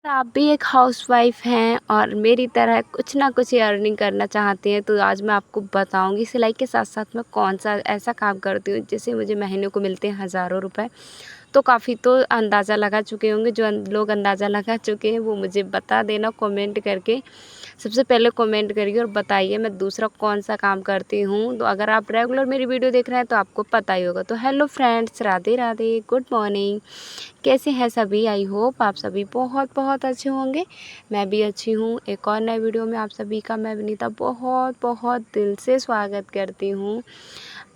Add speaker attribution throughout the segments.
Speaker 1: आप भी एक हाउसवाइफ हैं और मेरी तरह कुछ ना कुछ अर्निंग करना चाहती हैं, तो आज मैं आपको बताऊंगी सिलाई के साथ साथ मैं कौन सा ऐसा काम करती हूँ जिससे मुझे महीने को मिलते हैं हज़ारों रुपए। तो काफ़ी तो अंदाज़ा लगा चुके होंगे, जो लोग अंदाज़ा लगा चुके हैं वो मुझे बता देना कमेंट करके। सबसे पहले कमेंट करिए और बताइए मैं दूसरा कौन सा काम करती हूँ। तो अगर आप रेगुलर मेरी वीडियो देख रहे हैं तो आपको पता ही होगा। तो hello friends, Radhe Radhe, good morning. कैसे हैं सभी? आई होप आप सभी बहुत बहुत अच्छे होंगे। मैं भी अच्छी हूँ। एक और नए वीडियो में आप सभी का मैं विनीता बहुत बहुत दिल से स्वागत करती हूँ।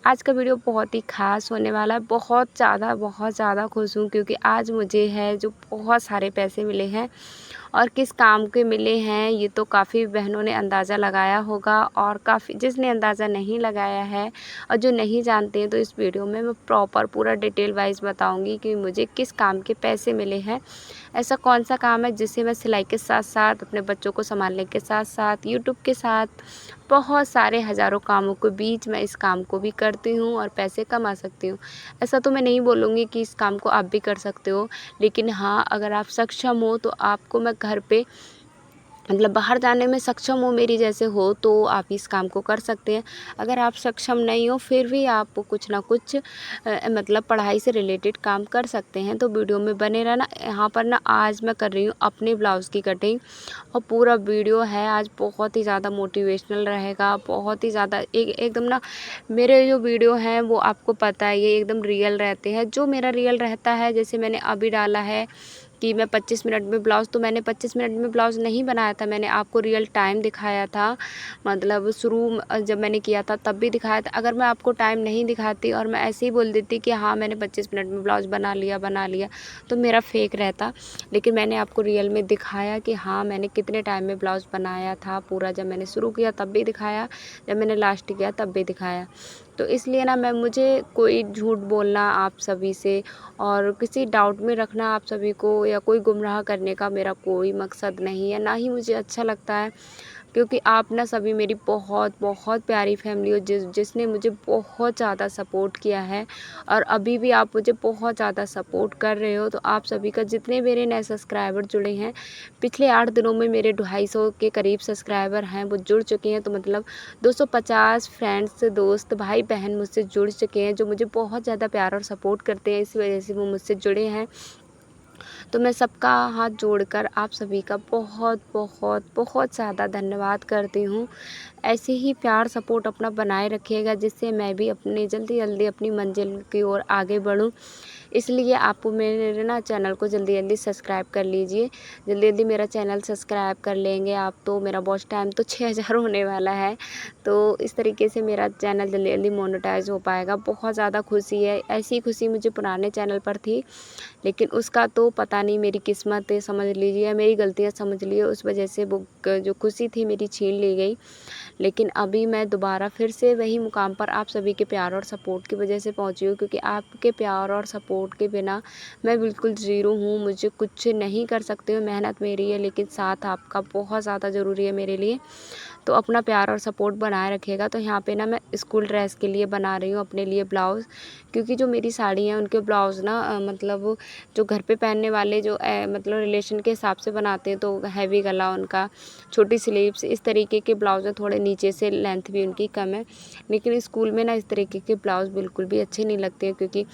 Speaker 1: आज का वीडियो बहुत ही ख़ास होने वाला है। बहुत ज़्यादा खुश हूँ क्योंकि आज मुझे है जो बहुत सारे पैसे मिले हैं। और किस काम के मिले हैं ये तो काफ़ी बहनों ने अंदाज़ा लगाया होगा, और काफ़ी जिसने अंदाज़ा नहीं लगाया है और जो नहीं जानते हैं, तो इस वीडियो में मैं प्रॉपर पूरा डिटेल वाइज बताऊंगी कि मुझे किस काम के पैसे मिले हैं। ऐसा कौन सा काम है जिससे मैं सिलाई के साथ साथ अपने बच्चों को संभालने के साथ साथ यूट्यूब के साथ बहुत सारे हज़ारों कामों के बीच मैं इस काम को भी करती हूँ और पैसे कमा सकती हूँ। ऐसा तो मैं नहीं बोलूँगी कि इस काम को आप भी कर सकते हो, लेकिन हाँ, अगर आप सक्षम हो तो आपको मैं घर पे मतलब बाहर जाने में सक्षम हो मेरी जैसे हो तो आप इस काम को कर सकते हैं। अगर आप सक्षम नहीं हो फिर भी आप कुछ ना कुछ मतलब पढ़ाई से रिलेटेड काम कर सकते हैं। तो वीडियो में बने रहना। यहाँ पर ना आज मैं कर रही हूँ अपने ब्लाउज़ की कटिंग, और पूरा वीडियो है आज बहुत ही ज़्यादा मोटिवेशनल रहेगा। बहुत ही ज़्यादा एकदम ना, मेरे जो वीडियो हैं वो आपको पता है ये एकदम रियल रहते हैं। जो मेरा रियल रहता है, जैसे मैंने अभी डाला है कि मैं 25 मिनट में ब्लाउज़, तो मैंने 25 मिनट में ब्लाउज़ नहीं बनाया था, मैंने आपको रियल टाइम दिखाया था। मतलब शुरू जब मैंने किया था तब भी दिखाया था। अगर मैं आपको टाइम नहीं दिखाती और मैं ऐसे ही बोल देती कि हाँ मैंने 25 मिनट में ब्लाउज़ बना लिया तो मेरा फेक रहता। लेकिन मैंने आपको रियल में दिखाया कि हाँ मैंने कितने टाइम में ब्लाउज़ बनाया था पूरा। जब मैंने शुरू किया तब भी दिखाया, जब मैंने लास्ट किया तब भी दिखाया। तो इसलिए ना, मैं मुझे कोई झूठ बोलना आप सभी से और किसी डाउट में रखना आप सभी को या कोई गुमराह करने का मेरा कोई मकसद नहीं है, ना ही मुझे अच्छा लगता है। क्योंकि आप ना सभी मेरी बहुत बहुत प्यारी फैमिली हो जिसने मुझे बहुत ज़्यादा सपोर्ट किया है, और अभी भी आप मुझे बहुत ज़्यादा सपोर्ट कर रहे हो। तो आप सभी का, जितने मेरे नए सब्सक्राइबर जुड़े हैं पिछले 8 दिनों में, मेरे 250 के करीब सब्सक्राइबर हैं वो जुड़ चुके हैं। तो मतलब 250 फ्रेंड्स, दोस्त, भाई बहन मुझसे जुड़ चुके हैं जो मुझे बहुत ज़्यादा प्यार और सपोर्ट करते हैं, इस वजह से वो मुझसे जुड़े हैं। तो मैं सबका हाथ जोड़कर आप सभी का बहुत बहुत बहुत ज़्यादा धन्यवाद करती हूँ। ऐसे ही प्यार सपोर्ट अपना बनाए रखिएगा, जिससे मैं भी अपनी जल्दी जल्दी अपनी मंजिल की ओर आगे बढ़ूँ। इसलिए आप मेरे ना चैनल को जल्दी जल्दी सब्सक्राइब कर लीजिए। जल्दी जल्दी मेरा चैनल सब्सक्राइब कर लेंगे आप तो मेरा वॉच टाइम तो 6000 होने वाला है। तो इस तरीके से मेरा चैनल जल्दी जल्दी मोनेटाइज हो पाएगा। बहुत ज़्यादा खुशी है। ऐसी खुशी मुझे पुराने चैनल पर थी, लेकिन उसका तो पता नहीं, मेरी किस्मत है समझ लीजिए, मेरी गलतियाँ समझ लीजिए, उस वजह से वो जो खुशी थी मेरी छीन ली गई। लेकिन अभी मैं दोबारा फिर से वही मुकाम पर आप सभी के प्यार और सपोर्ट की वजह से पहुंची हूँ, क्योंकि आपके प्यार और सपोर्ट के बिना मैं बिल्कुल ज़ीरो हूँ। मुझे कुछ नहीं कर सकती हूँ। मेहनत मेरी है, लेकिन साथ आपका बहुत ज़्यादा ज़रूरी है मेरे लिए। तो अपना प्यार और सपोर्ट बनाए रखिएगा। तो यहाँ पे ना मैं स्कूल ड्रेस के लिए बना रही हूँ अपने लिए ब्लाउज़, क्योंकि जो मेरी साड़ी हैं उनके ब्लाउज़ ना मतलब जो घर पे पहनने वाले जो मतलब रिलेशन के हिसाब से बनाते हैं, तो हैवी गला उनका, छोटी स्लीव्स, इस तरीके के ब्लाउज़ हैं। थोड़े नीचे से लेंथ भी उनकी कम है। लेकिन स्कूल में ना इस तरीके के ब्लाउज़ बिल्कुल भी अच्छे नहीं लगते हैं, क्योंकि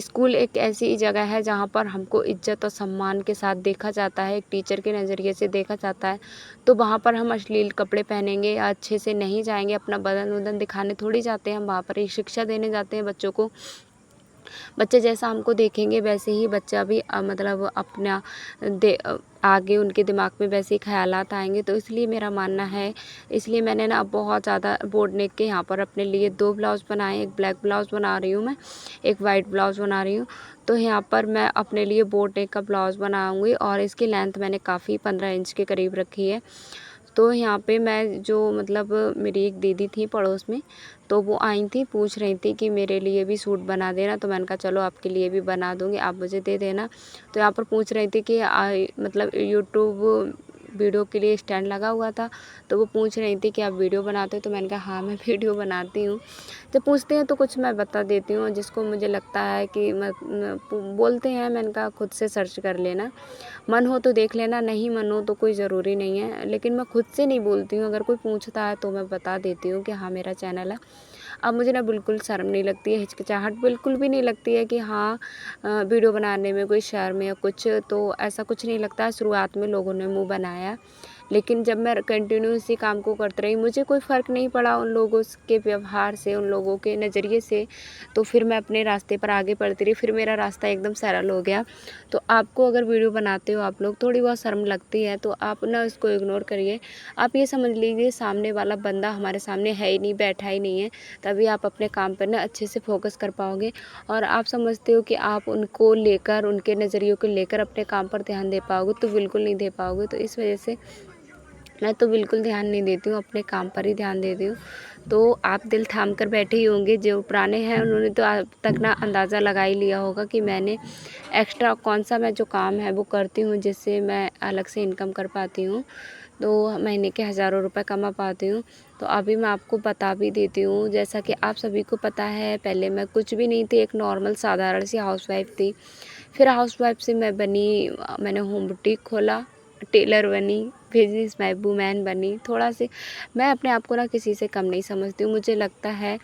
Speaker 1: स्कूल एक ऐसी जगह है जहाँ पर हमको इज्जत और सम्मान के साथ देखा जाता है, एक टीचर के नज़रिए से देखा जाता है। तो वहाँ पर हम अश्लील कपड़े पहनेंगे या अच्छे से नहीं जाएंगे, अपना बदन वदन दिखाने थोड़ी जाते हैं हम, वहाँ पर एक शिक्षा देने जाते हैं बच्चों को। बच्चे जैसा हमको देखेंगे वैसे ही बच्चा भी मतलब अपना आगे उनके दिमाग में वैसे ही ख़यालात आएंगे। तो इसलिए मेरा मानना है, इसलिए मैंने ना बहुत ज़्यादा बोर्ड नेक के यहाँ पर अपने लिए 2 ब्लाउज़ बनाए। एक ब्लैक ब्लाउज़ बना रही हूँ मैं, एक वाइट ब्लाउज़ बना रही हूँ। तो यहाँ पर मैं अपने लिए बोर्ड नेक का ब्लाउज़ बनाऊँगी, और इसकी लेंथ मैंने काफ़ी 15 इंच के करीब रखी है। तो यहाँ पे मैं जो मतलब मेरी एक दीदी थी पड़ोस में, तो वो आई थी, पूछ रही थी कि मेरे लिए भी सूट बना देना। तो मैंने कहा चलो आपके लिए भी बना दूँगी, आप मुझे दे देना। तो यहाँ पर पूछ रही थी कि मतलब यूट्यूब वीडियो के लिए स्टैंड लगा हुआ था, तो वो पूछ रही थी कि आप वीडियो बनाते हो? तो मैंने कहा हाँ, मैं वीडियो बनाती हूँ। जब पूछते हैं तो कुछ मैं बता देती हूँ, जिसको मुझे लगता है कि बोलते हैं, मैंने कहा खुद से सर्च कर लेना, मन हो तो देख लेना, नहीं मन हो तो कोई ज़रूरी नहीं है। लेकिन मैं खुद से नहीं बोलती हूँ, अगर कोई पूछता है तो मैं बता देती हूँ कि हाँ मेरा चैनल है। अब मुझे ना बिल्कुल शर्म नहीं लगती है, हिचकिचाहट बिल्कुल भी नहीं लगती है कि हाँ वीडियो बनाने में कोई शर्म या कुछ, तो ऐसा कुछ नहीं लगता है। शुरुआत में लोगों ने मुँह बनाया, लेकिन जब मैं कंटिन्यू इसी काम को करती रही, मुझे कोई फ़र्क नहीं पड़ा उन लोगों के व्यवहार से, उन लोगों के नज़रिए से, तो फिर मैं अपने रास्ते पर आगे बढ़ती रही, फिर मेरा रास्ता एकदम सरल हो गया। तो आपको अगर वीडियो बनाते हो आप लोग, थोड़ी बहुत शर्म लगती है तो आप ना उसको इग्नोर करिए। आप ये समझ लीजिए सामने वाला बंदा हमारे सामने है ही नहीं, बैठा ही नहीं है, तभी आप अपने काम पर ना अच्छे से फ़ोकस कर पाओगे। और आप समझते हो कि आप उनको लेकर, उनके नज़रियों को लेकर अपने काम पर ध्यान दे पाओगे, तो बिल्कुल नहीं दे पाओगे। तो इस वजह से मैं तो बिल्कुल ध्यान नहीं देती हूँ, अपने काम पर ही ध्यान देती हूँ। तो आप दिल थाम कर बैठे ही होंगे, जो पुराने हैं उन्होंने तो अब तक ना अंदाज़ा लगा ही लिया होगा कि मैंने एक्स्ट्रा कौन-सा मैं जो काम है वो करती हूँ, जिससे मैं अलग से इनकम कर पाती हूँ। तो महीने के हज़ारों रुपए कमा पाती हूँ। तो अभी मैं आपको बता भी देती हूँ, जैसा कि आप सभी को पता है, पहले मैं कुछ भी नहीं थी, एक नॉर्मल साधारण सी हाउसवाइफ़ थी। फिर हाउसवाइफ़ से मैं बनी, मैंने होम बुटीक खोला, टेलर बनी, बिज़नेस मैं वूमेन बनी। थोड़ा-सी मैं अपने आप को ना किसी से कम नहीं समझती हूँ। मुझे लगता है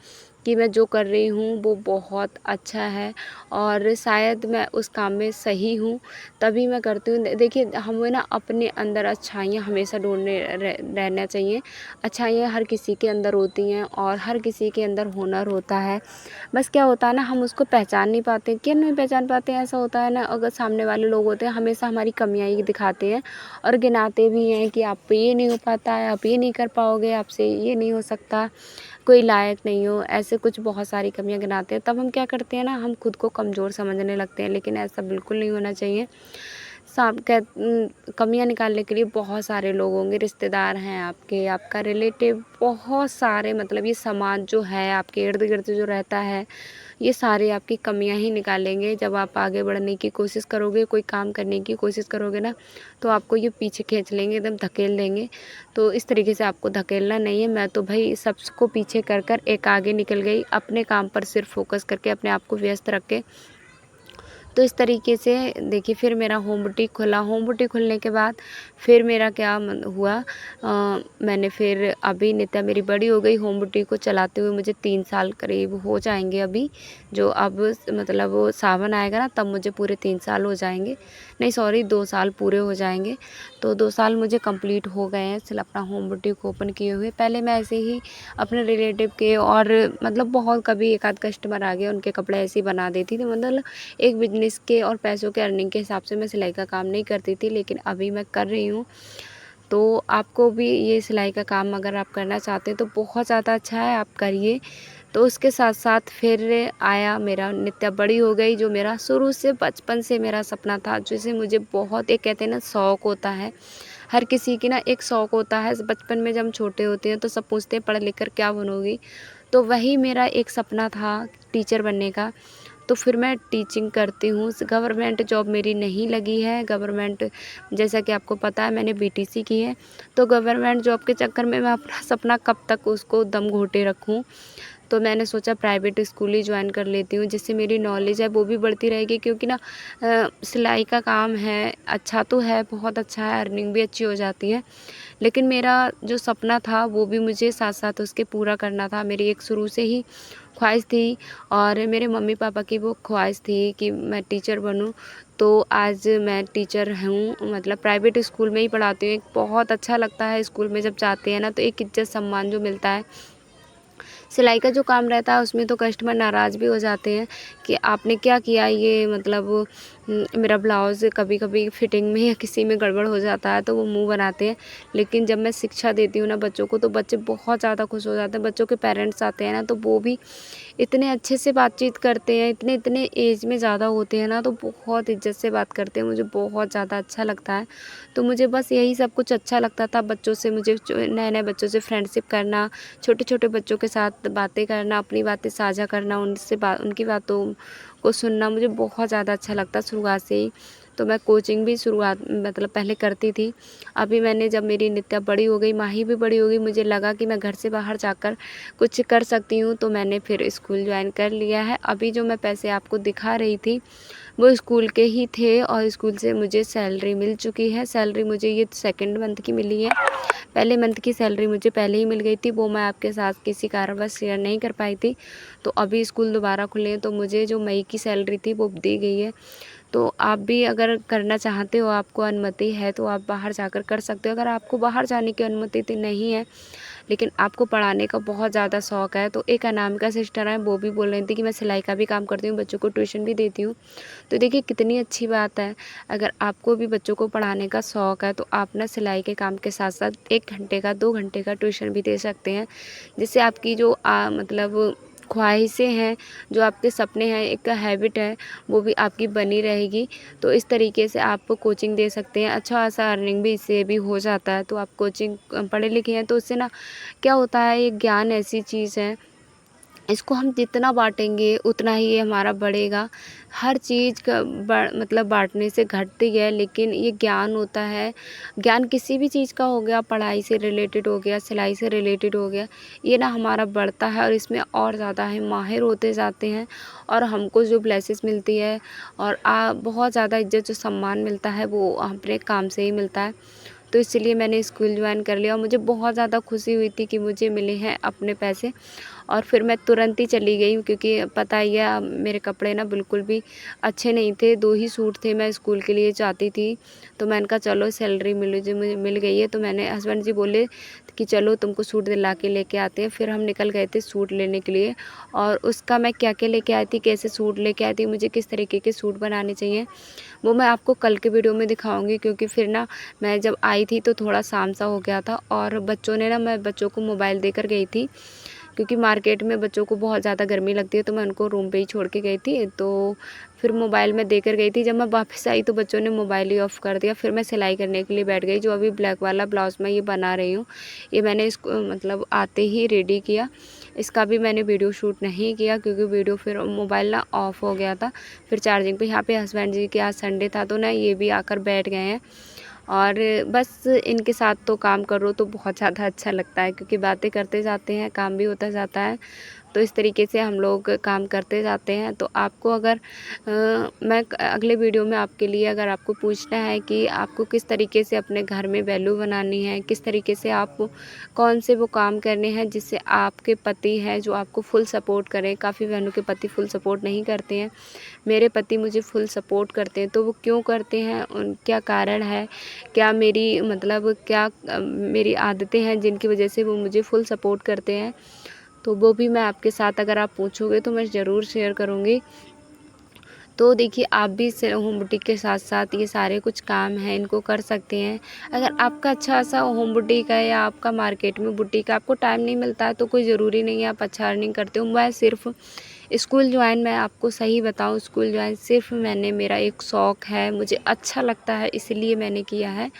Speaker 1: कि मैं जो कर रही हूँ वो बहुत अच्छा है, और शायद मैं उस काम में सही हूँ, तभी मैं करती हूँ। देखिए, हमें ना अपने अंदर अच्छाइयाँ हमेशा ढूँढने रहना चाहिए। अच्छाइयाँ हर किसी के अंदर होती हैं और हर किसी के अंदर हुनर होता है। बस क्या होता है ना, हम उसको पहचान नहीं पाते। क्यों नहीं पहचान पाते? ऐसा होता है ना, अगर सामने वाले लोग होते हैं हमेशा हमारी कमियाँ ही दिखाते हैं और गिनाते भी हैं कि आप ये नहीं हो पाता है, आप ये नहीं कर पाओगे, आपसे ये नहीं हो सकता, कोई लायक नहीं हो, ऐसे कुछ बहुत सारी कमियाँ गिनाते हैं। तब हम क्या करते हैं ना, हम खुद को कमज़ोर समझने लगते हैं, लेकिन ऐसा बिल्कुल नहीं होना चाहिए। कमियाँ निकालने के लिए बहुत सारे लोग होंगे, रिश्तेदार हैं आपके, आपका रिलेटिव, बहुत सारे, मतलब ये समाज जो है आपके इर्द-गिर्द जो रहता है, ये सारे आपकी कमियाँ ही निकालेंगे। जब आप आगे बढ़ने की कोशिश करोगे, कोई काम करने की कोशिश करोगे ना, तो आपको ये पीछे खींच लेंगे, एकदम धकेल देंगे। तो इस तरीके से आपको धकेलना नहीं है। मैं तो भई सबको पीछे कर एक आगे निकल गई, अपने काम पर सिर्फ़ फ़ोकस करके, अपने आप को व्यस्त रख के। तो इस तरीके से देखिए, फिर मेरा होम बुटीक खुला। होम बुटीक खुलने के बाद फिर मेरा क्या हुआ, मैंने फिर, अभी नित्या मेरी बड़ी हो गई, होम बुटीक को चलाते हुए मुझे 3 साल करीब हो जाएंगे अभी। जो अब मतलब वो सावन आएगा ना, तब मुझे पूरे 3 साल हो जाएंगे, नहीं सॉरी 2 साल पूरे हो जाएंगे। तो 2 साल मुझे कंप्लीट हो गए हैं सिर्फ अपना होम बुटीक ओपन किए हुए। पहले मैं ऐसे ही अपने रिलेटिव के, और मतलब बहुत कभी एक आध कस्टमर आ गए, उनके कपड़े ऐसे ही बना देती थी। मतलब एक बिज़नेस के और पैसों के अर्निंग के हिसाब से मैं सिलाई का काम नहीं करती थी, लेकिन अभी मैं कर रही हूँ। तो आपको भी ये सिलाई का काम अगर आप करना चाहते हैं तो बहुत ज़्यादा अच्छा है, आप करिए। तो उसके साथ-साथ फिर आया मेरा, नित्या बड़ी हो गई, जो मेरा शुरू से बचपन से मेरा सपना था, जिसे मुझे बहुत, एक कहते हैं ना शौक़ होता है, हर किसी की ना एक शौक़ होता है। बचपन में जब हम छोटे होते हैं तो सब पूछते हैं पढ़ लिख कर क्या बनोगी? तो वही मेरा एक सपना था, टीचर बनने का। तो फिर मैं टीचिंग करती हूँ। गवर्नमेंट जॉब मेरी नहीं लगी है। गवर्नमेंट, जैसा कि आपको पता है, मैंने बीटीसी की है, तो गवर्नमेंट जॉब के चक्कर में मैं अपना सपना कब तक उसको दम घोंटे रखूँ। तो मैंने सोचा प्राइवेट स्कूल ही जॉइन कर लेती हूँ, जिससे मेरी नॉलेज है वो भी बढ़ती रहेगी, क्योंकि ना सिलाई का काम है, अच्छा तो है, बहुत अच्छा है, अर्निंग भी अच्छी हो जाती है। लेकिन मेरा जो सपना था वो भी मुझे साथ-साथ उसके पूरा करना था। मेरी एक शुरू से ही ख्वाहिश थी, और मेरे मम्मी-पापा की वो ख्वाहिश थी कि मैं टीचर बनूँ। तो आज मैं टीचर हूँ, मतलब प्राइवेट स्कूल में ही पढ़ाती हूँ। एक बहुत अच्छा लगता है स्कूल में जब जाते हैं ना, तो एक इज़्ज़त सम्मान जो मिलता है। सिलाई का जो काम रहता है उसमें तो कस्टमर नाराज़ भी हो जाते हैं कि आपने क्या किया ये, मतलब मेरा ब्लाउज़ कभी-कभी फिटिंग में या किसी में गड़बड़ हो जाता है तो वो मुँह बनाते हैं। लेकिन जब मैं शिक्षा देती हूँ ना बच्चों को, तो बच्चे बहुत ज़्यादा खुश हो जाते हैं। बच्चों के पेरेंट्स आते हैं ना, तो वो भी इतने अच्छे से बातचीत करते हैं, इतने एज में ज़्यादा होते हैं ना, तो बहुत इज़्ज़त से बात करते हैं। मुझे बहुत ज़्यादा अच्छा लगता है। तो मुझे बस यही सब कुछ अच्छा लगता था, बच्चों से मुझे नए-नए बच्चों से फ्रेंडशिप करना, छोटे-छोटे बच्चों के साथ बातें करना, अपनी बातें साझा करना, उनकी बातों को सुनना मुझे बहुत ज़्यादा अच्छा लगता शुरुआत से ही। तो मैं कोचिंग भी शुरुआत मतलब पहले करती थी। अभी मैंने जब मेरी नित्या बड़ी हो गई, माही भी बड़ी हो गई, मुझे लगा कि मैं घर से बाहर जाकर कुछ कर सकती हूँ, तो मैंने फिर स्कूल जॉइन कर लिया है। अभी जो मैं पैसे आपको दिखा रही थी वो स्कूल के ही थे और स्कूल से मुझे सैलरी मिल चुकी है। सैलरी मुझे ये सेकंड मंथ की मिली है। पहले मंथ की सैलरी मुझे पहले ही मिल गई थी, वो मैं आपके साथ किसी कारणवश शेयर नहीं कर पाई थी। तो अभी स्कूल दोबारा खुले हैं तो मुझे जो मई की सैलरी थी वो दी गई है। तो आप भी अगर करना चाहते हो, आपको अनुमति है तो आप बाहर जाकर कर सकते हो। अगर आपको बाहर जाने की अनुमति तो नहीं है लेकिन आपको पढ़ाने का बहुत ज़्यादा शौक़ है, तो एक अनामिका सिस्टर हैं, वो भी बोल रही थी कि मैं सिलाई का भी काम करती हूँ, बच्चों को ट्यूशन भी देती हूँ। तो देखिए कितनी अच्छी बात है। अगर आपको भी बच्चों को पढ़ाने का शौक़ है तो आप ना सिलाई के काम के साथ साथ 1 घंटे का 2 घंटे का ट्यूशन भी दे सकते हैं, जिससे आपकी जो मतलब ख्वाहिशें हैं, जो आपके सपने हैं, एक हैबिट है, वो भी आपकी बनी रहेगी। तो इस तरीके से आप कोचिंग दे सकते हैं। अच्छा खासा अर्निंग भी इससे भी हो जाता है। तो आप कोचिंग पढ़े लिखे हैं तो उससे ना क्या होता है, ये ज्ञान ऐसी चीज़ है, इसको हम जितना बाँटेंगे उतना ही ये हमारा बढ़ेगा। हर चीज़ का मतलब बाँटने से घटती है, लेकिन ये ज्ञान होता है, ज्ञान किसी भी चीज़ का हो गया, पढ़ाई से रिलेटेड हो गया, सिलाई से रिलेटेड हो गया, ये ना हमारा बढ़ता है और इसमें और ज़्यादा हम माहिर होते जाते हैं और हमको जो ब्लेसिस मिलती है और बहुत ज़्यादा इज़्ज़त जो सम्मान मिलता है वो अपने काम से ही मिलता है। तो इसलिए मैंने स्कूल जॉइन कर लिया और मुझे बहुत ज़्यादा खुशी हुई थी कि मुझे मिले हैं अपने पैसे और फिर मैं तुरंत ही चली गई क्योंकि पता ही है मेरे कपड़े ना बिल्कुल भी अच्छे नहीं थे। 2 ही सूट थे, मैं स्कूल के लिए जाती थी, तो मैंने कहा चलो सैलरी मुझे मिल गई है, तो मैंने हस्बैंड जी बोले कि चलो तुमको सूट दिला के लेके आते हैं। फिर हम निकल गए थे सूट लेने के लिए और उसका मैं क्या-क्या लेके आई थी, कैसे सूट लेके आई थी, मुझे किस तरीके के सूट बनाने चाहिए, वो मैं आपको कल के वीडियो में दिखाऊँगी। क्योंकि फिर ना मैं जब आई थी तो थोड़ा शाम-सा हो गया था और मैं बच्चों को मोबाइल देकर गई थी, क्योंकि मार्केट में बच्चों को बहुत ज़्यादा गर्मी लगती है, तो मैं उनको रूम पे ही छोड़ के गई थी। तो फिर मोबाइल मैं देकर गई थी, जब मैं वापस आई तो बच्चों ने मोबाइल ही ऑफ़ कर दिया। फिर मैं सिलाई करने के लिए बैठ गई, जो अभी ब्लैक वाला ब्लाउज़ मैं ये बना रही हूँ, ये मैंने इसको मतलब आते ही रेडी किया। इसका भी मैंने वीडियो शूट नहीं किया क्योंकि वीडियो फिर मोबाइल ना ऑफ़ हो गया था। फिर चार्जिंग पे यहाँ पे हस्बैंड जी के आज संडे था तो ना ये भी आकर बैठ गए हैं और बस इनके साथ तो काम करो तो बहुत ज़्यादा अच्छा लगता है, क्योंकि बातें करते जाते हैं, काम भी होता जाता है। तो इस तरीके से हम लोग काम करते जाते हैं। तो आपको अगर मैं अगले वीडियो में आपके लिए अगर आपको पूछना है कि आपको किस तरीके से अपने घर में वैल्यू बनानी है, किस तरीके से आप कौन से वो काम करने हैं जिससे आपके पति हैं जो आपको फुल सपोर्ट करें। काफ़ी बहनों के पति फुल सपोर्ट नहीं करते हैं, मेरे पति मुझे फुल सपोर्ट करते हैं। तो वो क्यों करते हैं, क्या कारण है, क्या मेरी मतलब मेरी आदतें हैं जिनकी वजह से वो मुझे फुल सपोर्ट करते हैं, तो वो भी मैं आपके साथ अगर आप पूछोगे तो मैं ज़रूर शेयर करूँगी। तो देखिए आप भी होम बुटीक के साथ साथ ये सारे कुछ काम हैं इनको कर सकते हैं। अगर आपका अच्छा सा होम बुटीक है या आपका मार्केट में बुटीक है, आपको टाइम नहीं मिलता है तो कोई ज़रूरी नहीं है आप अच्छा अर्निंग करते हो। मैं सिर्फ स्कूल जॉइन मैं आपको सही बताऊँ, स्कूल जॉइन सिर्फ मैंने मेरा एक शौक़ है, मुझे अच्छा लगता है इसलिए मैंने किया है।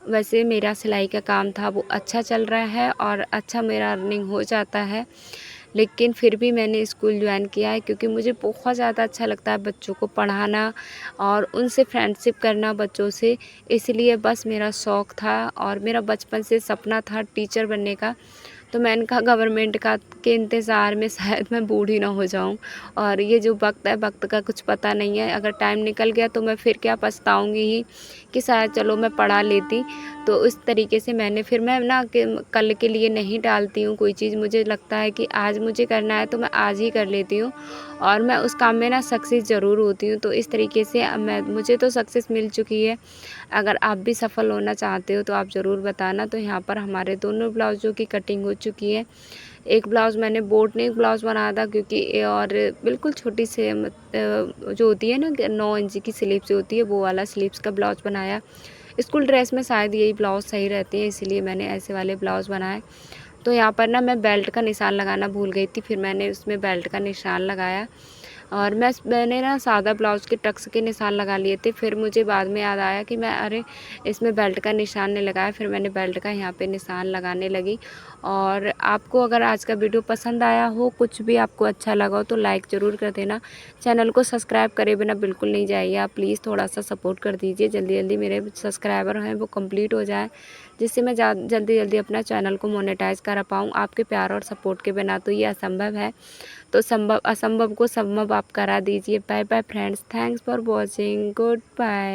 Speaker 1: वैसे मेरा सिलाई का काम था वो अच्छा चल रहा है और अच्छा मेरा अर्निंग हो जाता है, लेकिन फिर भी मैंने स्कूल जॉइन किया है क्योंकि मुझे बहुत ज़्यादा अच्छा लगता है बच्चों को पढ़ाना और उनसे फ्रेंडशिप करना बच्चों से। इसलिए बस मेरा शौक़ था और मेरा बचपन से सपना था टीचर बनने का। तो मैंने कहा गवर्नमेंट का के इंतज़ार में शायद मैं बूढ़ी ना हो जाऊँ और ये जो वक़्त है, वक़्त का कुछ पता नहीं है। अगर टाइम निकल गया तो मैं फिर क्या पछताऊँगी ही कि शायद चलो मैं पढ़ा लेती। तो उस तरीके से मैं ना कि कल के लिए नहीं टालती हूँ कोई चीज़। मुझे लगता है कि आज मुझे करना है तो मैं आज ही कर लेती हूँ और मैं उस काम में ना सक्सेस ज़रूर होती हूँ। तो इस तरीके से मुझे तो सक्सेस मिल चुकी है। अगर आप भी सफल होना चाहते हो तो आप ज़रूर बताना। तो यहाँ पर हमारे दोनों ब्लाउज़ों की कटिंग हो चुकी है। एक ब्लाउज़ मैंने बोट नेक ब्लाउज़ बनाया था क्योंकि और बिल्कुल छोटी से जो होती है ना 9 इंच की स्लीव्स होती है, वो वाला स्लीव्स का ब्लाउज़ बनाया। स्कूल ड्रेस में शायद यही ब्लाउज़ सही रहते हैं, इसलिए मैंने ऐसे वाले ब्लाउज़ बनाए। तो यहाँ पर ना मैं बेल्ट का निशान लगाना भूल गई थी, फिर मैंने उसमें बेल्ट का निशान लगाया और मैंने ना सादा ब्लाउज़ के टक्स के निशान लगा लिए थे। फिर मुझे बाद में याद आया कि मैं अरे इसमें बेल्ट का निशान नहीं लगाया, फिर मैंने बेल्ट का यहाँ पे निशान लगाने लगी। और आपको अगर आज का वीडियो पसंद आया हो, कुछ भी आपको अच्छा लगा हो तो लाइक ज़रूर कर देना। चैनल को सब्सक्राइब करे बिना बिल्कुल नहीं जाइए आप, प्लीज़ थोड़ा-सा सपोर्ट कर दीजिए। जल्दी-जल्दी मेरे सब्सक्राइबर हैं वो कंप्लीट हो जाए, जिससे मैं जल्दी-जल्दी अपना चैनल को मोनेटाइज़ करा पाऊँ। आपके प्यार और सपोर्ट के बिना तो ये असंभव है। तो असंभव को संभव आप करा दीजिए। Bye bye friends, thanks for watching, good bye.